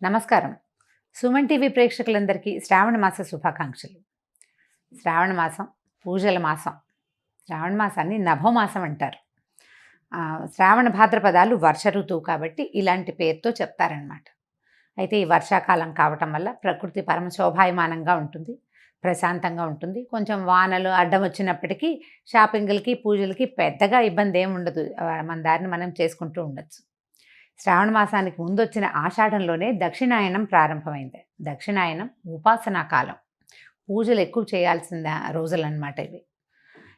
నమస్కారం. సుమన్ టీవీ ప్రేక్షకులందరికీ శ్రావణ మాస శుభాకాంక్షలు. శ్రావణ మాసం పూజల మాసం. శ్రావణ మాసాన్ని నభోమాసం అంటారు. శ్రావణ భాద్రపదాలు వర్ష ఋతువు కాబట్టి ఇలాంటి పేరుతో చెప్తారనమాట. అయితే ఈ వర్షాకాలం కావటం వల్ల ప్రకృతి పరమ శోభాయమానంగా ఉంటుంది, ప్రశాంతంగా ఉంటుంది. కొంచెం వానలు అడ్డం వచ్చినప్పటికీ షాపింగ్లకి పూజలకి పెద్దగా ఇబ్బంది ఏమి ఉండదు. మన దారిని మనం చేసుకుంటూ ఉండొచ్చు. శ్రావణ మాసానికి ముందు వచ్చిన ఆషాఢంలోనే దక్షిణాయనం ప్రారంభమైంది. దక్షిణాయనం ఉపాసనా కాలం, పూజలు ఎక్కువ చేయాల్సిన రోజులన్నమాట ఇవి.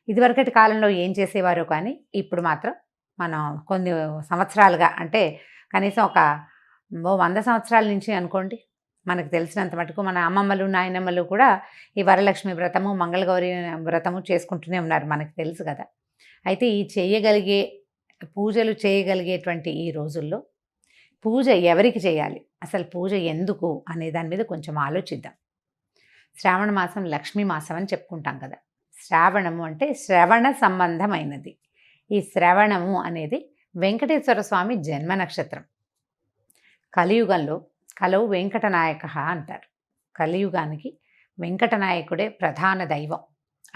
ఇదివరకటి కాలంలో ఏం చేసేవారో కానీ ఇప్పుడు మాత్రం మనం కొన్ని సంవత్సరాలుగా, అంటే కనీసం ఒక 100 సంవత్సరాల నుంచి అనుకోండి, మనకు తెలిసినంత మటుకు మన అమ్మమ్మలు నాయనమ్మలు కూడా ఈ వరలక్ష్మి వ్రతము మంగళగౌరి వ్రతము చేసుకుంటూనే ఉన్నారు, మనకు తెలుసు కదా. అయితే ఈ పూజలు చేయగలిగేటువంటి ఈ రోజుల్లో పూజ ఎవరికి చేయాలి, అసలు పూజ ఎందుకు అనే దాని మీద కొంచెం ఆలోచిద్దాం. శ్రావణ మాసం లక్ష్మీ మాసం అని చెప్పుకుంటాం కదా. శ్రావణము అంటే శ్రవణ సంబంధమైనది. ఈ శ్రవణము అనేది వెంకటేశ్వర స్వామి జన్మ నక్షత్రం. కలియుగంలో కలవు వెంకటనాయక అంటారు. కలియుగానికి వెంకటనాయకుడే ప్రధాన దైవం.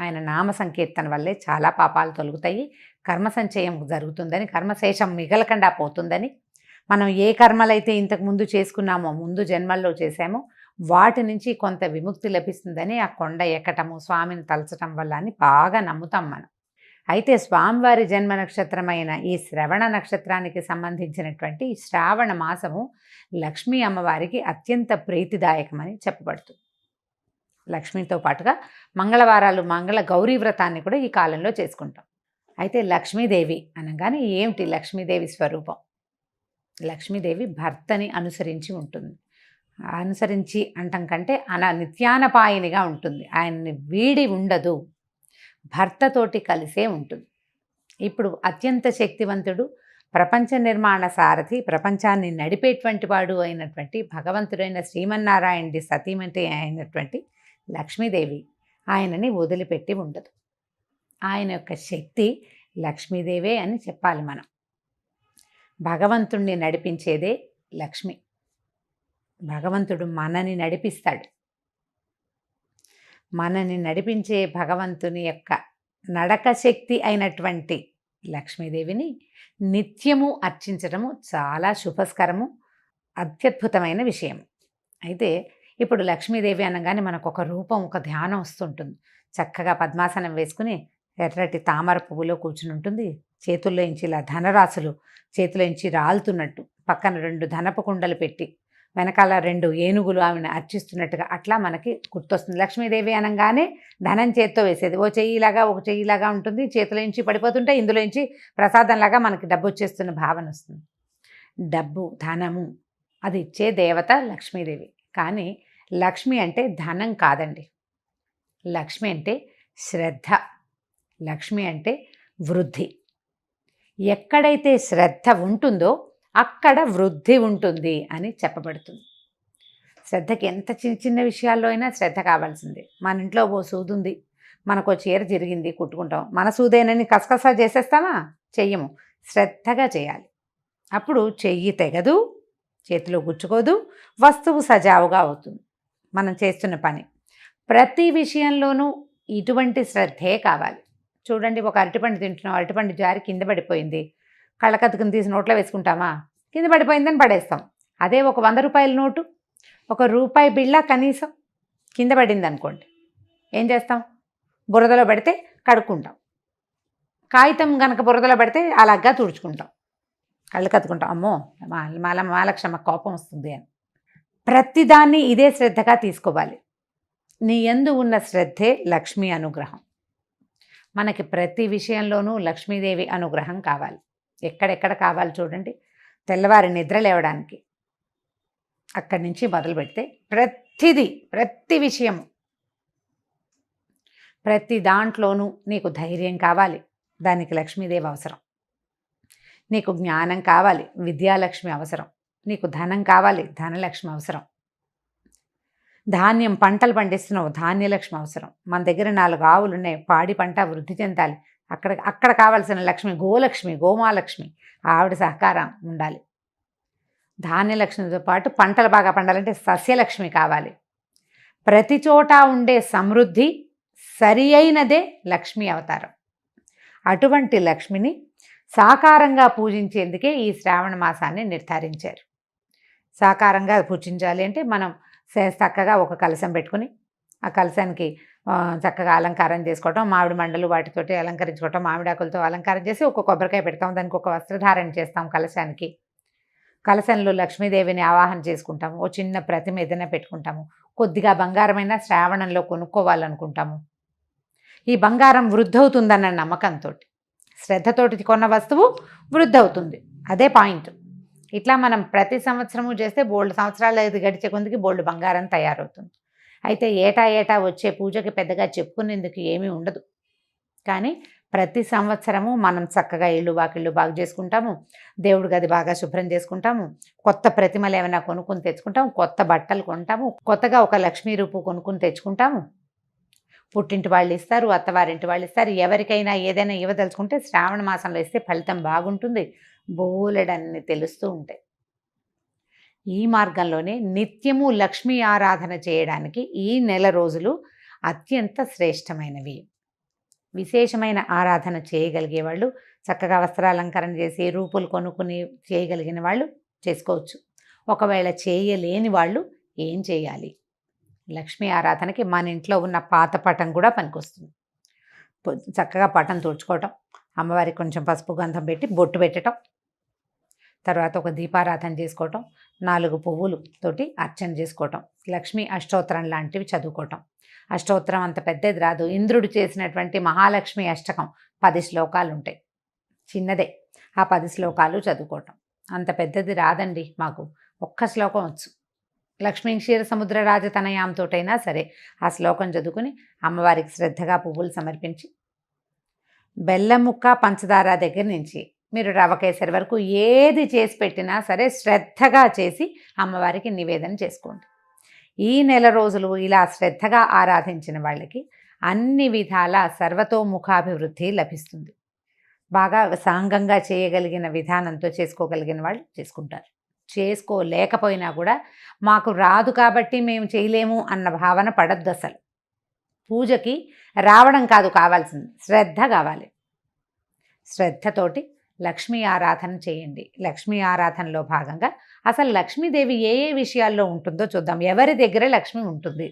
ఆయన నామ సంకీర్తన వల్లే చాలా పాపాలు తొలగుతాయి, కర్మ సంచయం జరుగుతుందని, కర్మశేషం మిగలకుండా పోతుందని, మనం ఏ కర్మలైతే ఇంతకుముందు చేసుకున్నామో, ముందు జన్మల్లో చేసామో వాటి నుంచి కొంత విముక్తి లభిస్తుందని ఆ కొండ ఎక్కటము, స్వామిని తలచటం వల్ల అని బాగా నమ్ముతాం మనం. అయితే స్వామివారి జన్మ నక్షత్రమైన ఈ శ్రవణ నక్షత్రానికి సంబంధించినటువంటి శ్రావణ మాసము లక్ష్మీ అమ్మవారికి అత్యంత ప్రీతిదాయకమని చెప్పబడుతుంది. లక్ష్మితో పాటుగా మంగళవారాలు మంగళ గౌరీ వ్రతాన్ని కూడా ఈ కాలంలో చేసుకుంటాం. అయితే లక్ష్మీదేవి అనగానే ఏమిటి లక్ష్మీదేవి స్వరూపం? లక్ష్మీదేవి భర్తని అనుసరించి ఉంటుంది. అనుసరించి అంటం కంటే నిత్యానపాయనిగా ఉంటుంది. ఆయన్ని వీడి ఉండదు, భర్తతోటి కలిసే ఉంటుంది. ఇప్పుడు అత్యంత శక్తివంతుడు, ప్రపంచ నిర్మాణ సారథి, ప్రపంచాన్ని నడిపేటువంటి వాడు అయినటువంటి భగవంతుడైన శ్రీమన్నారాయణుడి సతీమతి అయినటువంటి లక్ష్మీదేవి ఆయనని వదిలిపెట్టి ఉండదు. ఆయన యొక్క శక్తి లక్ష్మీదేవే అని చెప్పాలి మనం. భగవంతుణ్ణి నడిపించేదే లక్ష్మి. భగవంతుడు మనని నడిపిస్తాడు. మనని నడిపించే భగవంతుని యొక్క నడక శక్తి అయినటువంటి లక్ష్మీదేవిని నిత్యము అర్చించడము చాలా శుభస్కరము, అత్యద్భుతమైన విషయం. అయితే ఇప్పుడు లక్ష్మీదేవి అనగానే మనకు ఒక రూపం, ఒక ధ్యానం వస్తుంటుంది. చక్కగా పద్మాసనం వేసుకుని ఎర్రటి తామర పువ్వులో కూర్చుని ఉంటుంది. చేతుల్లో నుంచి ఇలా ధనరాశులు చేతిలో నుంచి రాలుతున్నట్టు, పక్కన 2 ధనపు కుండలు పెట్టి వెనకాల 2 ఏనుగులు ఆమెను అర్చిస్తున్నట్టుగా అట్లా మనకి గుర్తొస్తుంది. లక్ష్మీదేవి అనగానే ధనం చేత్తో వేసేది, ఒక చెయ్యిలాగా ఉంటుంది. చేతిలో నుంచి పడిపోతుంటే ఇందులో నుంచి ప్రసాదంలాగా మనకి డబ్బు వచ్చేస్తున్న భావన వస్తుంది. డబ్బు, ధనము అది ఇచ్చే దేవత లక్ష్మీదేవి. కానీ లక్ష్మి అంటే ధనం కాదండి. లక్ష్మి అంటే శ్రద్ధ. లక్ష్మి అంటే వృద్ధి. ఎక్కడైతే శ్రద్ధ ఉంటుందో అక్కడ వృద్ధి ఉంటుంది అని చెప్పబడుతుంది. శ్రద్ధకి ఎంత చిన్న చిన్న విషయాల్లో అయినా శ్రద్ధ కావాల్సిందే. మన ఇంట్లో ఓ సూది ఉంది, మనకు చీర జరిగింది, కుట్టుకుంటాం. మన సూదేనని కసకసా చేసేస్తామా? చెయ్యము. శ్రద్ధగా చేయాలి. అప్పుడు చెయ్యి తెగదు, చేతిలో గుచ్చుకోదు, వస్తువు సజావుగా అవుతుంది మనం చేస్తున్న పని. ప్రతి విషయంలోనూ ఇటువంటి శ్రద్ధే కావాలి. చూడండి, ఒక అరటిపండు తింటున్నాం, అరటిపండు జారి కింద పడిపోయింది. కళ్ళకత్తుకుని తీసి నోట్లో వేసుకుంటామా? కింద పడిపోయిందని పడేస్తాం. అదే ఒక 100 రూపాయల నోటు, ఒక రూపాయి బిళ్ళ కనీసం కింద పడింది అనుకోండి, ఏం చేస్తాం? బురదలో పడితే కడుక్కుంటాం. కాగితం కనుక బురదలో పడితే అలాగా తుడుచుకుంటాం, కళ్ళు కత్తుకుంటాం. అమ్మో మాలక్షమ్మ కోపం వస్తుంది అని. ప్రతిదాన్ని ఇదే శ్రద్ధగా తీసుకోవాలి. నీ యందు ఉన్న శ్రద్ధే లక్ష్మీ అనుగ్రహం. మనకి ప్రతి విషయంలోనూ లక్ష్మీదేవి అనుగ్రహం కావాలి. ఎక్కడెక్కడ కావాలి చూడండి. తెల్లవారి నిద్ర లేవడానికి అక్కడి నుంచి మొదలు పెడితే ప్రతి విషయము, ప్రతి దాంట్లోనూ నీకు ధైర్యం కావాలి, దానికి లక్ష్మీదేవి అవసరం. నీకు జ్ఞానం కావాలి, విద్యాలక్ష్మి అవసరం. నీకు ధనం కావాలి, ధనలక్ష్మి అవసరం. ధాన్యం పంటలు పండిస్తున్నావు, ధాన్యలక్ష్మి అవసరం. మన దగ్గర 4 ఆవులు ఉన్నాయి, పాడి పంట వృద్ధి చెందాలి, అక్కడ కావాల్సిన లక్ష్మి గోలక్ష్మి, గోమాలక్ష్మి, ఆవిడ సహకారం ఉండాలి. ధాన్యలక్ష్మితో పాటు పంటలు బాగా పండాలంటే సస్యలక్ష్మి కావాలి. ప్రతి చోట ఉండే సమృద్ధి సరి అయినదే లక్ష్మీ అవతారం. అటువంటి లక్ష్మిని సాకారంగా పూజించేందుకే ఈ శ్రావణ మాసాన్ని నిర్ధారించారు. సాకారంగా పూజించాలి అంటే మనం చక్కగా ఒక కలశం పెట్టుకుని ఆ కలశానికి చక్కగా అలంకారం చేసుకోవటం, మామిడి మండలు వాటితోటి అలంకరించుకోవటం, మామిడాకులతో అలంకారం చేసి ఒక కొబ్బరికాయ పెడతాం, దానికి ఒక వస్త్రధారణ చేస్తాం కలశానికి. కలశంలో లక్ష్మీదేవిని ఆవాహన చేసుకుంటాము. ఓ చిన్న ప్రతిమ ఏదైనా పెట్టుకుంటాము. కొద్దిగా బంగారమైన శ్రావణంలో కొనుక్కోవాలనుకుంటాము. ఈ బంగారం వృద్ధవుతుందన్న నమ్మకంతో, శ్రద్ధతోటి కొన్న వస్తువు వృద్ధవుతుంది. అదే పాయింట్. ఇట్లా మనం ప్రతి సంవత్సరము చేస్తే బోల్డ్ సంవత్సరాలు గడిచే కొందికి బోల్డ్ బంగారం తయారవుతుంది. అయితే ఏటా వచ్చే పూజకి పెద్దగా చెప్పుకునేందుకు ఏమీ ఉండదు. కానీ ప్రతి సంవత్సరము మనం చక్కగా ఇళ్ళు వాకిళ్ళు బాగు చేసుకుంటాము, దేవుడి గది బాగా శుభ్రం చేసుకుంటాము, కొత్త ప్రతిమలు ఏమైనా కొనుక్కొని తెచ్చుకుంటాము, కొత్త బట్టలు కొంటాము, కొత్తగా ఒక లక్ష్మీ రూపు కొనుక్కొని తెచ్చుకుంటాము. పుట్టింటి వాళ్ళు ఇస్తారు, అత్తవారింటి వాళ్ళు ఇస్తారు. ఎవరికైనా ఏదైనా ఇవ్వదలుచుకుంటే శ్రావణ మాసంలో ఇస్తే ఫలితం బాగుంటుంది. బోలెడన్ని తెలుస్తూ ఉంటాయి. ఈ మార్గంలోనే నిత్యము లక్ష్మీ ఆరాధన చేయడానికి ఈ నెల రోజులు అత్యంత శ్రేష్టమైనవి. విశేషమైన ఆరాధన చేయగలిగే వాళ్ళు చక్కగా వస్త్రాలంకరణ చేసి రూపులు కొనుక్కుని చేయగలిగిన వాళ్ళు చేసుకోవచ్చు. ఒకవేళ చేయలేని వాళ్ళు ఏం చేయాలి? లక్ష్మీ ఆరాధనకి మన ఇంట్లో ఉన్న పాత పటం కూడా పనికొస్తుంది. చక్కగా పటం తుడుచుకోవటం, అమ్మవారికి కొంచెం పసుపు గంధం పెట్టి బొట్టు పెట్టడం, తర్వాత ఒక దీపారాధన చేసుకోవటం, 4 పువ్వులతోటి అర్చన చేసుకోవటం, లక్ష్మీ అష్టోత్తరం లాంటివి చదువుకోవటం. అష్టోత్తరం అంత పెద్దది రాదు. ఇంద్రుడు చేసినటువంటి మహాలక్ష్మి అష్టకం 10 శ్లోకాలు ఉంటాయి, చిన్నదే. ఆ 10 శ్లోకాలు చదువుకోవటం. అంత పెద్దది రాదండి మాకు, ఒక్క శ్లోకం వచ్చు. లక్ష్మీ క్షీర సముద్ర రాజతనయాంతోటైనా సరే ఆ శ్లోకం చదువుకుని అమ్మవారికి శ్రద్ధగా పువ్వులు సమర్పించి, బెల్లం ముక్క పంచదార దగ్గర నుంచి మీరు రవ కేసరి వరకు ఏది చేసి పెట్టినా సరే శ్రద్ధగా చేసి అమ్మవారికి నివేదన చేసుకోండి. ఈ నెల రోజులు ఇలా శ్రద్ధగా ఆరాధించిన వాళ్ళకి అన్ని విధాల సర్వతోముఖాభివృద్ధి లభిస్తుంది. బాగా సాంగంగా చేయగలిగిన విధానంతో చేసుకోగలిగిన వాళ్ళు చేసుకుంటారు. చేసుకోలేకపోయినా కూడా మాకు రాదు కాబట్టి మేము చేయలేము అన్న భావన పడద్దు. అసలు పూజకి రావడం కాదు కావాల్సింది, శ్రద్ధ కావాలి. శ్రద్ధతోటి లక్ష్మీ ఆరాధన చేయండి. లక్ష్మీ ఆరాధనలో భాగంగా అసలు లక్ష్మీదేవి ఏ ఏ విషయాల్లో ఉంటుందో చూద్దాం. ఎవరి దగ్గర లక్ష్మి ఉంటుంది?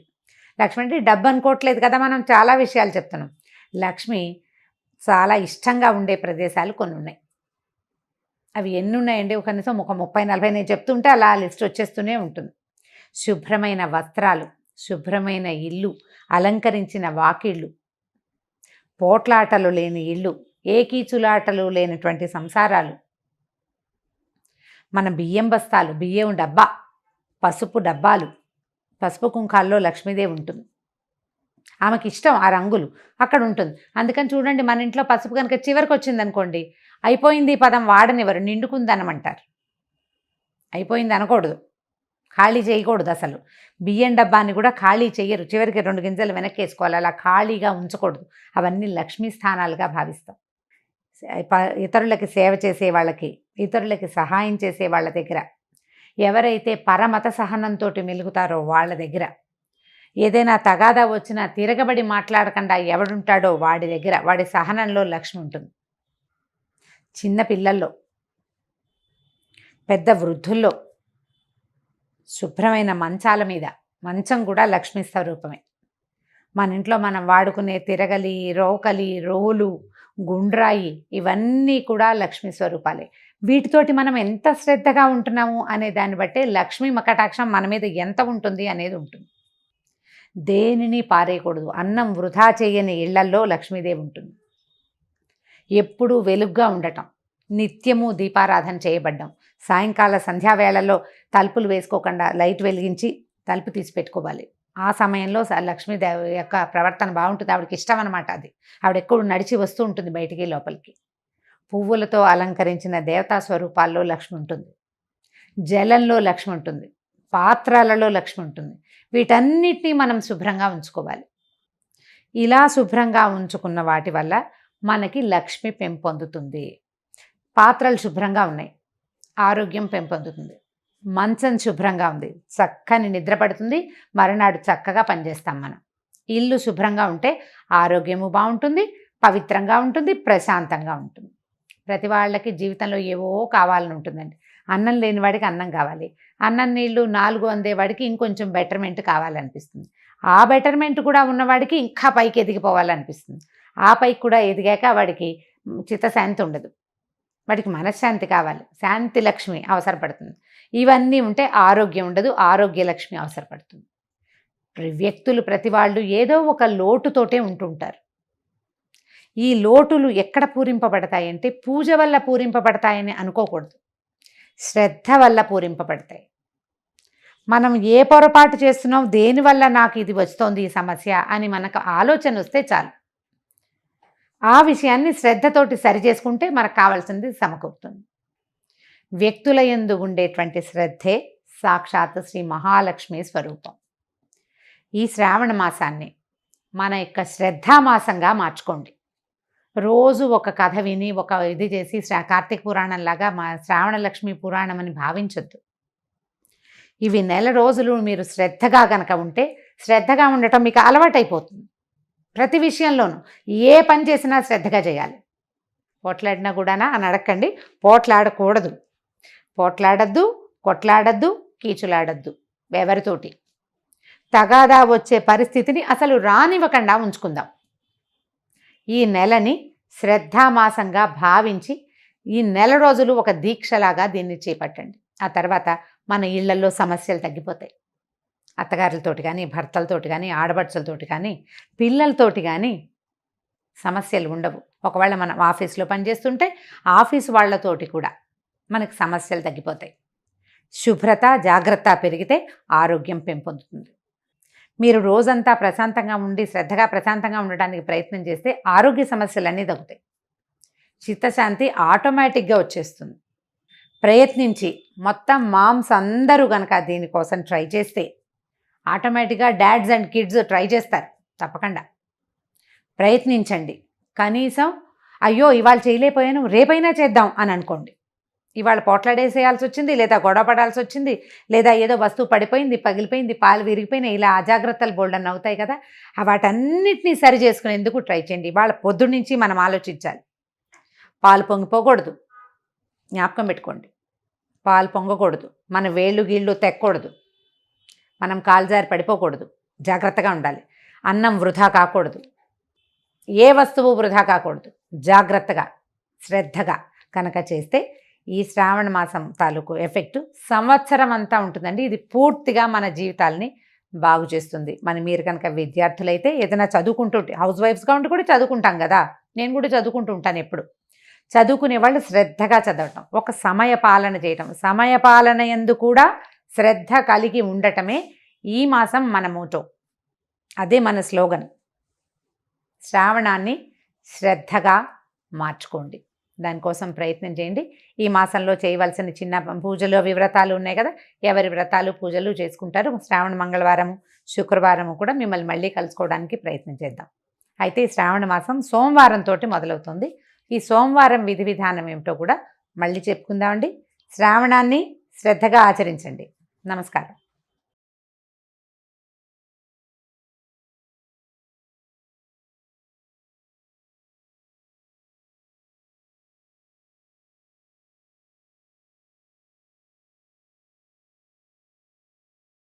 లక్ష్మి అంటే డబ్బు అనుకోవట్లేదు కదా, మనం చాలా విషయాలు చెప్తున్నాం. లక్ష్మి చాలా ఇష్టంగా ఉండే ప్రదేశాలు కొన్ని ఉన్నాయి. అవి ఎన్ని ఉన్నాయండి? కనీసం ఒక 30-40 నేను చెప్తుంటే అలా లిస్ట్ వచ్చేస్తూనే ఉంటుంది. శుభ్రమైన వస్త్రాలు, శుభ్రమైన ఇల్లు, అలంకరించిన వాకిళ్ళు, పోట్లాటలు లేని ఇల్లు, ఏకీచులాటలు లేనటువంటి సంసారాలు, మన బియ్యం బస్తాలు, బియ్యం డబ్బా, పసుపు డబ్బాలు, పసుపు కుంకాల్లో లక్ష్మీదేవి ఉంటుంది. ఆమెకి ఇష్టం ఆ రంగులు, అక్కడ ఉంటుంది. అందుకని చూడండి, మన ఇంట్లో పసుపు కనుక చివరికి వచ్చిందనుకోండి, అయిపోయింది పదం వాడనివ్వరు, నిండుకుందనమంటారు. అయిపోయింది అనకూడదు, ఖాళీ చేయకూడదు. అసలు బియ్యం డబ్బాని కూడా ఖాళీ చేయరు, చివరికి 2 గింజలు వెనక్కి వేసుకోవాలి. అలా ఖాళీగా ఉంచకూడదు. అవన్నీ లక్ష్మీ స్థానాలుగా భావిస్తాం. ఇతరులకి సేవ చేసే వాళ్ళకి, ఇతరులకి సహాయం చేసే వాళ్ళ దగ్గర, ఎవరైతే పరమత సహనంతో మెలుగుతారో వాళ్ళ దగ్గర, ఏదైనా తగాదా వచ్చినా తిరగబడి మాట్లాడకుండా ఎవడుంటాడో వాడి దగ్గర, వాడి సహనంలో లక్ష్మి ఉంటుంది. చిన్న పిల్లల్లో, పెద్ద వృద్ధుల్లో, శుభ్రమైన మంచాల మీద, మంచం కూడా లక్ష్మీ స్వరూపమే. మన ఇంట్లో మనం వాడుకునే తిరగలి, రోకలి, రోలు, గుండ్రాయి, ఇవన్నీ కూడా లక్ష్మీ స్వరూపాలే. వీటితోటి మనం ఎంత శ్రద్ధగా ఉంటున్నాము అనే దాన్ని బట్టే లక్ష్మీ కటాక్షం మన మీద ఎంత ఉంటుంది అనేది ఉంటుంది. దేనిని పారేయకూడదు. అన్నం వృధా చేయని ఇళ్లల్లో లక్ష్మీదేవి ఉంటుంది. ఎప్పుడూ వెలుగ్గా ఉండటం, నిత్యము దీపారాధన చేయబడ్డం, సాయంకాల సంధ్యావేళల్లో తలుపులు వేసుకోకుండా లైట్ వెలిగించి తలుపు తీసి పెట్టుకోవాలి. ఆ సమయంలో లక్ష్మీదేవి యొక్క ప్రవర్తన బాగుంటుంది. ఆవిడకి ఇష్టం అనమాట అది. ఆవిడ ఎప్పుడు నడిచి వస్తూ ఉంటుంది బయటికి లోపలికి. పువ్వులతో అలంకరించిన దేవతా స్వరూపాల్లో లక్ష్మి ఉంటుంది. జలంలో లక్ష్మి ఉంటుంది. పాత్రలలో లక్ష్మి ఉంటుంది. వీటన్నిటినీ మనం శుభ్రంగా ఉంచుకోవాలి. ఇలా శుభ్రంగా ఉంచుకున్న వాటి వల్ల మనకి లక్ష్మి పెంపొందుతుంది. పాత్రలు శుభ్రంగా ఉన్నాయి, ఆరోగ్యం పెంపొందుతుంది. మంచం శుభ్రంగా ఉంది, చక్కని నిద్ర పడుతుంది, మరునాడు చక్కగా పనిచేస్తాం మనం. ఇల్లు శుభ్రంగా ఉంటే ఆరోగ్యము బాగుంటుంది, పవిత్రంగా ఉంటుంది, ప్రశాంతంగా ఉంటుంది. ప్రతి వాళ్ళకి జీవితంలో ఏవో కావాలని ఉంటుందండి. అన్నం లేని వాడికి అన్నం కావాలి, అన్నం నీళ్ళు 4 అందేవాడికి ఇంకొంచెం బెటర్మెంట్ కావాలనిపిస్తుంది, ఆ బెటర్మెంట్ కూడా ఉన్నవాడికి ఇంకా పైకి ఎదిగిపోవాలనిపిస్తుంది, ఆ పైకి కూడా ఎదిగాక వాడికి చిత్తశాంతి ఉండదు, వాడికి మనశ్శాంతి కావాలి, శాంతి లక్ష్మి అవసరపడుతుంది. ఇవన్నీ ఉంటే ఆరోగ్యం ఉండదు, ఆరోగ్య లక్ష్మి అవసరపడుతుంది. వ్యక్తులు ప్రతి వాళ్ళు ఏదో ఒక లోటుతోటే ఉంటుంటారు. ఈ లోటులు ఎక్కడ పూరింపబడతాయంటే పూజ వల్ల పూరింపబడతాయని అనుకోకూడదు, శ్రద్ధ వల్ల పూరింపబడతాయి. మనం ఏ పొరపాటు చేస్తున్నాం, దేనివల్ల నాకు ఇది వస్తోంది ఈ సమస్య అని మనకు ఆలోచన వస్తే చాలు, ఆ విషయాన్ని శ్రద్ధతోటి సరి చేసుకుంటే మనకు కావాల్సింది సమకూరుతుంది. వ్యక్తుల యందు ఉండేటువంటి శ్రద్ధే సాక్షాత్ శ్రీ మహాలక్ష్మి స్వరూపం. ఈ శ్రావణ మాసాన్ని మన యొక్క శ్రద్ధామాసంగా మార్చుకోండి. రోజు ఒక కథ విని ఒక ఇది చేసి కార్తీక పురాణంలాగా మా శ్రావణ లక్ష్మి పురాణం అని భావించొద్దు. ఇవి నెల రోజులు మీరు శ్రద్ధగా కనుక ఉంటే, శ్రద్ధగా ఉండటం మీకు అలవాటైపోతుంది. ప్రతి విషయంలోనూ ఏ పని చేసినా శ్రద్ధగా చేయాలి. పోట్లాడినా కూడానా అని అడగండి, పోట్లాడకూడదు, పోట్లాడద్దు, కొట్లాడద్దు, కీచులాడద్దు, ఎవరితోటి తగాదా వచ్చే పరిస్థితిని అసలు రానివ్వకుండా ఉంచుకుందాం. ఈ నెలని శ్రద్ధామాసంగా భావించి ఈ నెల రోజులు ఒక దీక్షలాగా దీన్ని చేపట్టండి. ఆ తర్వాత మన ఇళ్లలో సమస్యలు తగ్గిపోతాయి. అత్తగారులతోటి కానీ, భర్తలతోటి కానీ, ఆడపడుచులతోటి కానీ, పిల్లలతోటి కానీ సమస్యలు ఉండవు. ఒకవేళ మనం ఆఫీస్లో పనిచేస్తుంటే ఆఫీసు వాళ్ళతోటి కూడా మనకు సమస్యలు తగ్గిపోతాయి. శుభ్రత, జాగ్రత్త పెరిగితే ఆరోగ్యం పెంపొందుతుంది. మీరు రోజంతా ప్రశాంతంగా ఉండి శ్రద్ధగా ప్రశాంతంగా ఉండడానికి ప్రయత్నం చేస్తే ఆరోగ్య సమస్యలన్నీ తగ్గుతాయి, చిత్తశాంతి ఆటోమేటిక్గా వచ్చేస్తుంది. ప్రయత్నించి మొత్తం మామ్స్ అందరూ కనుక దీనికోసం ట్రై చేస్తే ఆటోమేటిక్గా డాడ్స్ అండ్ కిడ్స్ ట్రై చేస్తారు. తప్పకుండా ప్రయత్నించండి. కనీసం అయ్యో ఇవాళ చేయలేకపోయాను రేపైనా చేద్దాం అని అనుకోండి. ఇవాళ పోట్లాడేసేయాల్సి వచ్చింది, లేదా గొడవ పడాల్సి వచ్చింది, లేదా ఏదో వస్తువు పడిపోయింది, పగిలిపోయింది, పాలు విరిగిపోయినాయి, ఇలా అజాగ్రత్తలు బోల్డన్ అవుతాయి కదా, వాటన్నిటినీ సరి చేసుకునేందుకు ట్రై చేయండి. ఇవాళ పొద్దు నుంచి మనం ఆలోచించాలి. పాలు పొంగిపోకూడదు, జ్ఞాపకం పెట్టుకోండి. పాలు పొంగకూడదు, మన వేళ్ళు గీళ్ళు తెక్కకూడదు, మనం కాలుజారి పడిపోకూడదు, జాగ్రత్తగా ఉండాలి. అన్నం వృధా కాకూడదు, ఏ వస్తువు వృధా కాకూడదు. జాగ్రత్తగా శ్రద్ధగా కనుక చేస్తే ఈ శ్రావణ మాసం తాలూకు ఎఫెక్టు సంవత్సరం అంతా ఉంటుందండి. ఇది పూర్తిగా మన జీవితాలని బాగు చేస్తుంది. మీరు కనుక విద్యార్థులైతే ఏదైనా చదువుకుంటుంటే, హౌస్ వైఫ్స్గా ఉంటే కూడా చదువుకుంటాం కదా, నేను కూడా చదువుకుంటూ ఉంటాను ఎప్పుడు. చదువుకునే వాళ్ళు శ్రద్ధగా చదవటం, ఒక సమయ పాలన చేయటం, సమయపాలన యందు కూడా శ్రద్ధ కలిగి ఉండటమే ఈ మాసం మన మోటో, అదే మన స్లోగన్. శ్రావణాన్ని శ్రద్ధగా మార్చుకోండి, దానికోసం ప్రయత్నం చేయండి. ఈ మాసంలో చేయవలసిన చిన్న పూజలు వ్రతాలు ఉన్నాయి కదా, ఎవరి వ్రతాలు పూజలు చేసుకుంటారు. శ్రావణ మంగళవారము శుక్రవారము కూడా మిమ్మల్ని మళ్ళీ కలుసుకోవడానికి ప్రయత్నం చేద్దాం. అయితే ఈ శ్రావణ మాసం సోమవారంతో మొదలవుతుంది. ఈ సోమవారం విధి విధానం ఏమిటో కూడా మళ్ళీ చెప్పుకుందామండి. శ్రావణాన్ని శ్రద్ధగా ఆచరించండి. నమస్కారం.